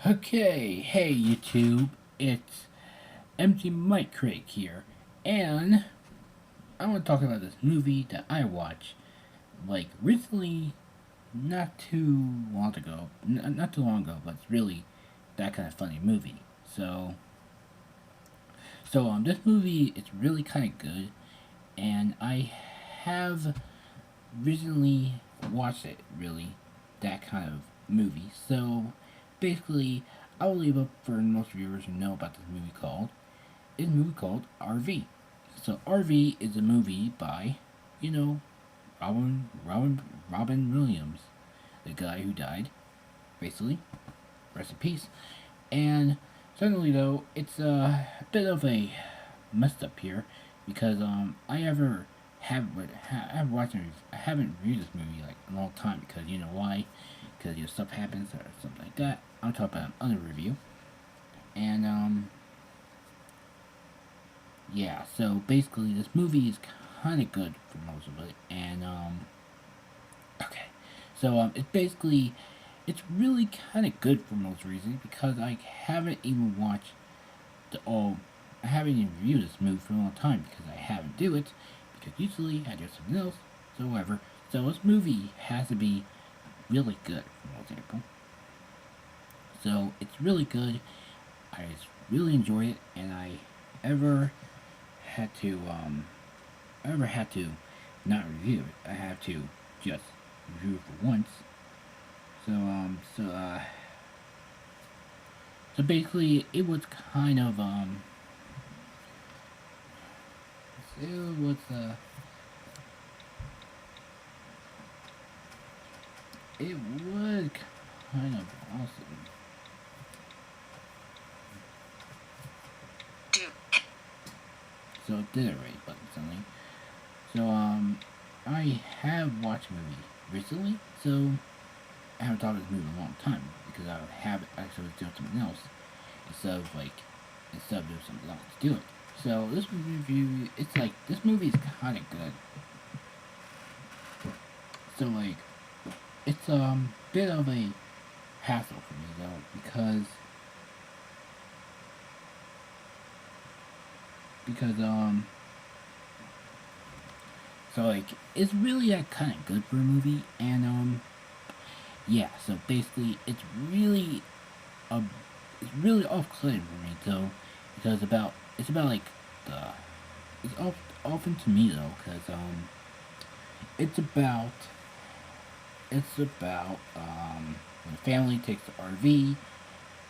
Okay, hey YouTube, it's Empty Mike Craig here, and I want to talk about this movie that I watched, like, recently, not too long ago, not too long ago, but it's really that kind of funny movie. This movie, it's really kind of good, and I have recently watched it, really, that kind of movie. So, basically, I will leave up for most viewers who know about this movie called is a movie called RV. So RV is a movie by, you know, Robin Williams, the guy who died, basically. Rest in peace. And suddenly though, it's a bit of a messed up here because I haven't reviewed this movie like a long time because you know why? Because stuff happens or something like that. I'm talking about another review. And yeah, so basically, this movie is kind of good for most of it, and okay, it's really kind of good for most reasons because I haven't even watched the all, I haven't even reviewed this movie for a long time because I haven't do it because usually I do something else, so whatever. So this movie has to be really good for most people. So it's really good. I just really enjoy it, and I ever had to ever had to not review it. I have to just review it for once. So so basically it was kind of it was it was kind of awesome. So it did it right, but something. So I have watched a movie recently, so I haven't thought of this movie in a long time because I have actually doing something else instead of doing something else to do it. So this review, it's like this movie is kind of good. So like, it's bit of a hassle for me though because so like it's really kind of good for a movie and yeah. So basically, a it's really off-putting for me though because it's about like the it's often to me though because it's about when a family takes the RV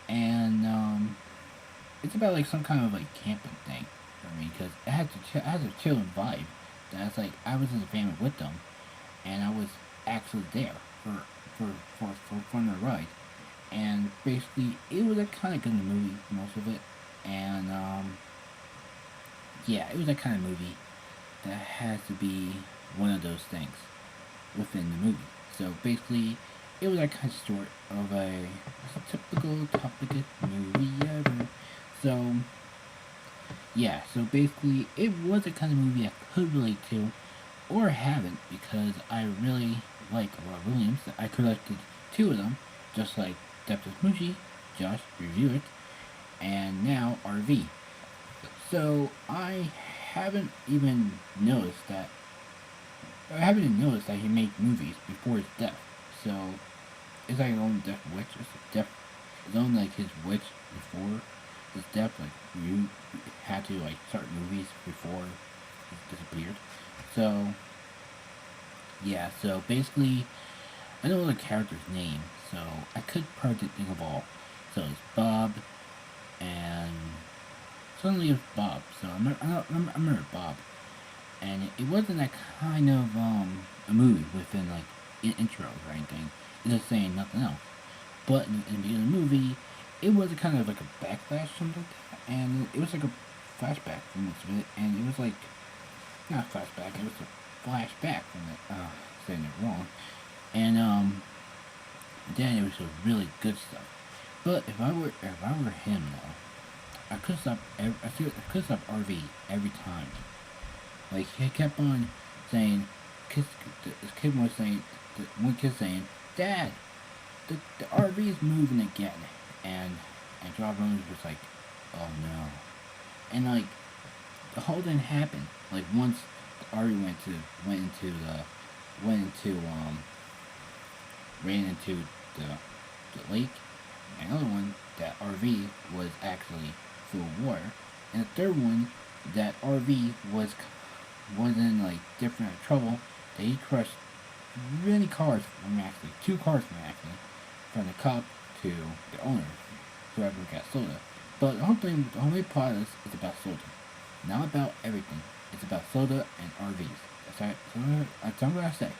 and it's about like some kind of like camping thing for me because it has a chilling vibe. That's like I was in the family with them and I was actually there for for fun of the ride. And basically, it was a kind of good movie most of it, and yeah, it was that kind of movie that has to be one of those things within the movie. So basically, it was that kind of story of a typical topic movie ever. So yeah, so basically, it was a kind of movie I could relate to, or haven't, because I really like Rob Williams. I collected two of them, just like Depth of Smoochie, Josh reviewed it, and now RV. So haven't even noticed that I haven't even noticed that he made movies before his death. So it's like his own death witch. His own like his witch before his death. Like you had to like start movies before he disappeared. So yeah. So basically, I don't know the character's name, so I could probably think of all. So it's Bob, and suddenly it's Bob. So I remember Bob, and it wasn't that kind of a movie within like intros or anything. It's just saying nothing else. But in the beginning of the movie, it was a kind of like a backlash something like that, and it was like a flashback from most of it, and it was like not a flashback, it was a flashback from it. Saying it wrong, and then it was some really good stuff. But if I were him though, I could stop RV every time. Like he kept on saying, this kid was saying, one kid saying, "Dad, the RV is moving again," and Rob Reynolds was like, oh no, and like the whole thing happened. Like once Ari went into the went into ran into the lake, and another one that RV was actually full of water, and the third one that RV was in like different trouble. That he crushed many cars from actually 2 cars from actually from the cop to the owner, whoever got soda. But the whole plot is about soda, not about everything. It's about soda and RVs. That's all I'm gonna say.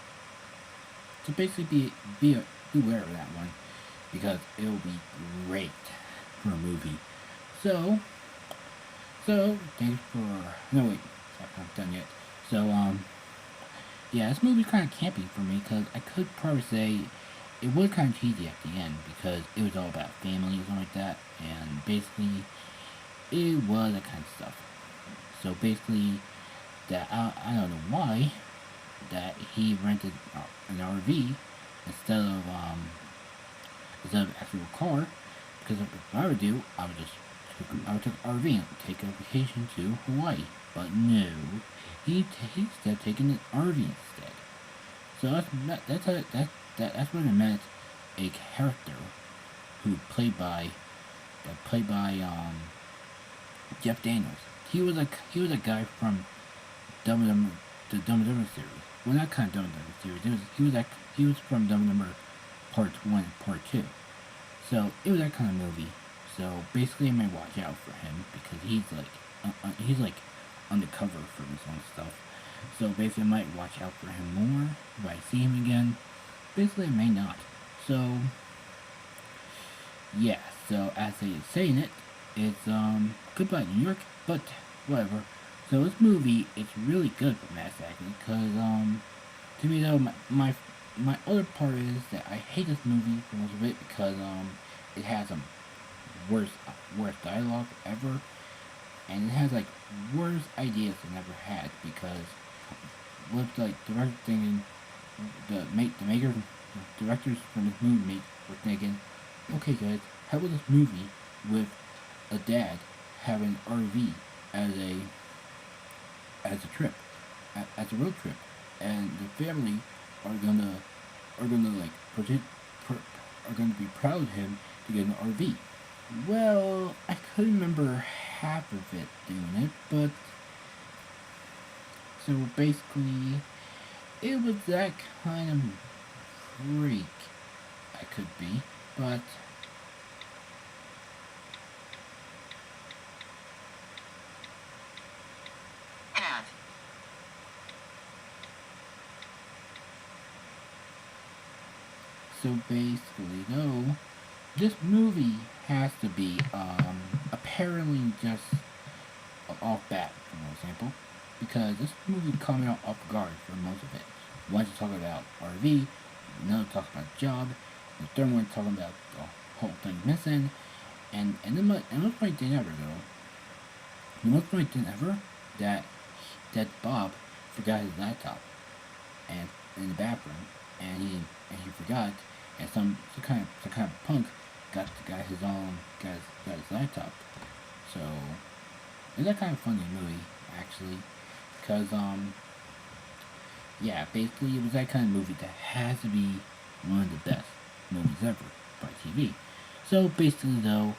So basically, be aware of that one because it will be great for a movie. So thanks for no wait, I'm not done yet. So yeah, this movie's kind of campy for me because I could probably say it was kind of cheesy at the end because it was all about family and something like that, and basically it was that kind of stuff. So basically, that I don't know why that he rented an RV instead of actual car because if I would do, I would take an RV and take a vacation to Hawaii. But no, instead taking an RV instead. So that's what it meant. A character who played by Jeff Daniels. He was a guy from Dumb and Dumber, the Dumb and Dumber series. Well, not kind of Dumb and Dumber series. He was from Dumb and Dumber Part 1, Part 2. So it was that kind of movie. So basically, I might watch out for him because he's like undercover for this one stuff. So basically, I might watch out for him more if I see him again. Basically, I may not. So yeah. So as they saying it, it's goodbye New York, but whatever. So this movie, it's really good for Mass Acting because to me though, my other part is that I hate this movie for most of it because it has worst dialogue ever, and it has like worst ideas it never had because with like directing the makers directors from this movie were thinking, okay guys, how about this movie with a dad having an RV as a trip, as a road trip, and the family are gonna like are gonna be proud of him to get an RV. Well, I could remember half of it doing it, but so basically, it was that kind of freak I could be, but so basically though, this movie has to be apparently just off bat, for example, because this movie caught me off guard for most of it. One talking about RV, another talking about job, the third one talking about the whole thing missing, and the most funny thing ever though, the most funny thing ever that Bob forgot his laptop and in the bathroom, and he forgot, and some kind of punk got his laptop. So it's that kind of funny movie actually, because yeah, basically it was that kind of movie that has to be one of the best movies ever by TV. So basically though,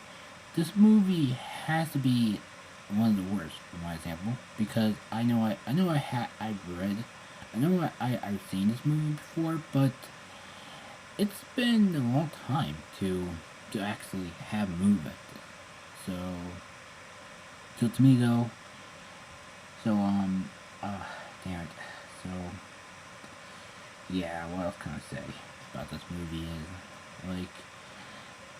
this movie has to be one of the worst for my example because I've seen this movie before, but it's been a long time to actually have a movie like this. So to me though, so damn it. So yeah, what else can I say about this movie is like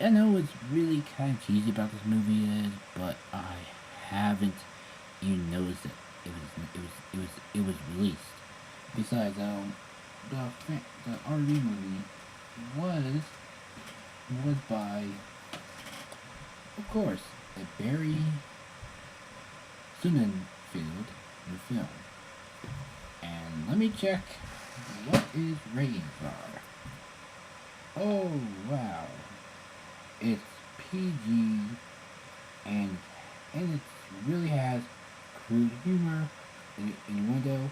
I know it's really kind of cheesy about this movie is, but I haven't even noticed it. It was released. Besides, the RV movie was by, of course, a Barry Sonnenfeld film. And let me check what his ratings are. Oh wow, it's PG, and it really has crude humor, innuendo,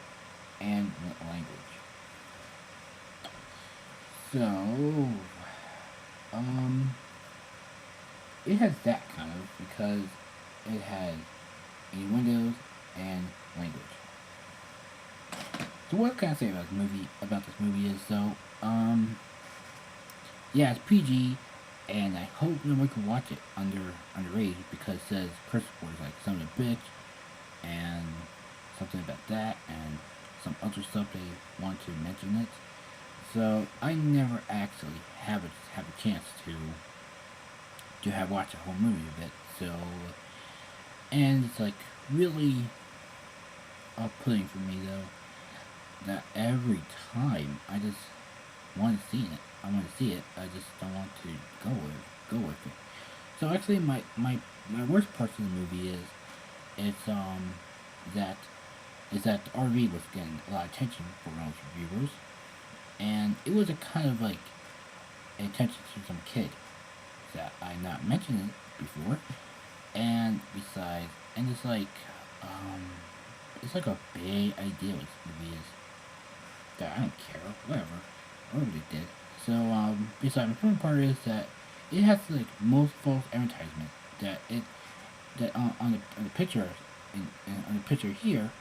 and language. So, um, it has that kind of because it has innuendos and language. So what can I say about this movie is yeah, it's PG, and I hope nobody can watch it underage because it says curse words like son of a bitch and something about that and some other stuff they want to mention it. So I never actually have a chance to have watched a whole movie of it. So and it's like really off-putting for me though that every time I just want to see it. I want to see it. I just don't want to go with it. So actually, my worst part of the movie it's that that the RV was getting a lot of attention from those reviewers, and it was a kind of like attention to some kid that I not mentioned it before, and besides, and it's like a big idea what this movie is that I don't care, whatever they did. So besides, the important part is that it has like most false advertisement that it that on the picture on the picture here,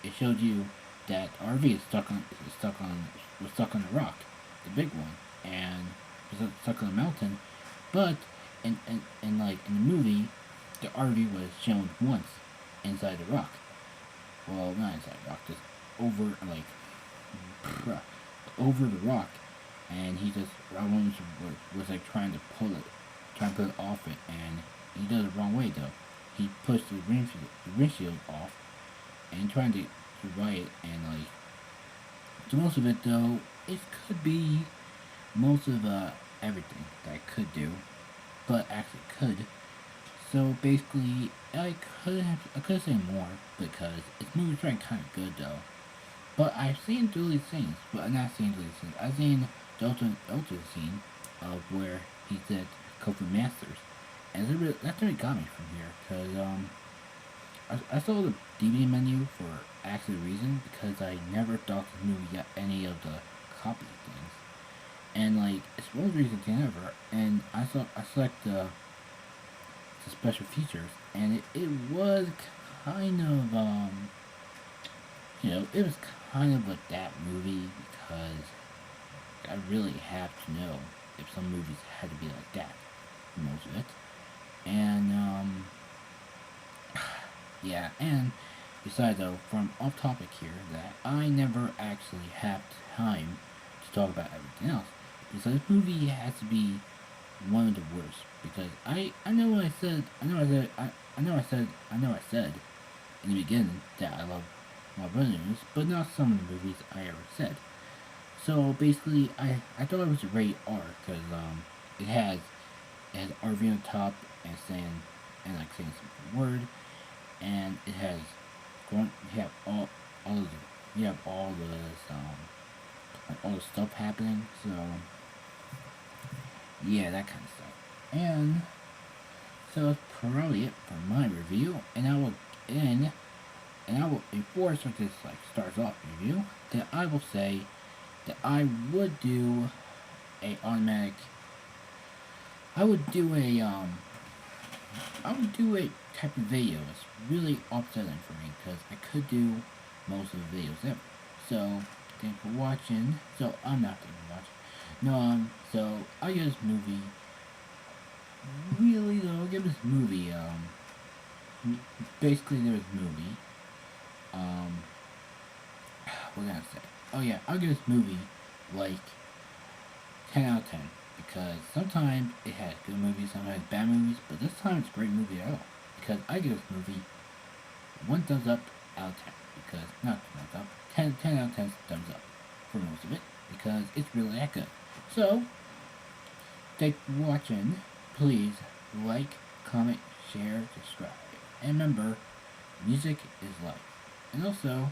it showed you that RV was stuck on a rock, the big one, and was stuck on a mountain. But in the movie, the RV was shown once inside the rock. Well, not inside the rock, just over over the rock, and he just Robin was like trying to pull it off it, and he does it the wrong way though. He pushed the windshield off, and trying to right it, and like so most of it though, it could be most of everything that I could do, but actually could. So basically, I could say more because its movie's trying kind of good though. But I've seen Dooley's scenes, but I'm not seen Dooley's scenes. I've seen the ultimate scene of where he said Kofi Masters, and that really got me from here because I saw the DVD menu for actually a reason because I never thought the movie got any of the copy things, and like it's one of the reasons ever. And I select the special features, and it was kind of it was kind of like that movie because I really have to know if some movies had to be like that, most of it. And, yeah, and besides though, from off topic here, that I never actually have time to talk about everything else. Because this movie has to be one of the worst. Because I know what I said, I know I said in the beginning that I love my brothers, but not some of the movies I ever said. So basically, I thought it was a rated R because it has RV on top and saying some word, and it has you have all of the you have all the all the stuff happening. So yeah, that kind of stuff. And so that's probably it for my review, and end and I will before I start this starts off review, that I will say that I would do a automatic. I would do a type of video. It's really upsetting for me because I could do most of the videos ever. So thanks for watching. So I'm not gonna watch. No, so I give this movie. Really though, I give this movie. Basically, there was movie. What can I say? Oh yeah, I'll give this movie like 10 out of 10 because sometimes it has good movies, sometimes bad movies, but this time it's a great movie at all. Because I give this movie 1 thumbs up out of 10 because not 1 thumbs up, 10 out of 10 thumbs up for most of it because it's really that good. So thanks for watching. Please like, comment, share, subscribe, and remember, music is life. And also,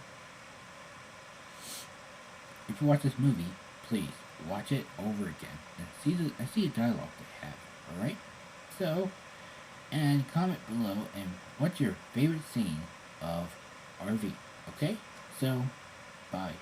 if you watch this movie, please watch it over again and see the dialogue they have. All right. so, and comment below and what's your favorite scene of RV. Okay? So, bye.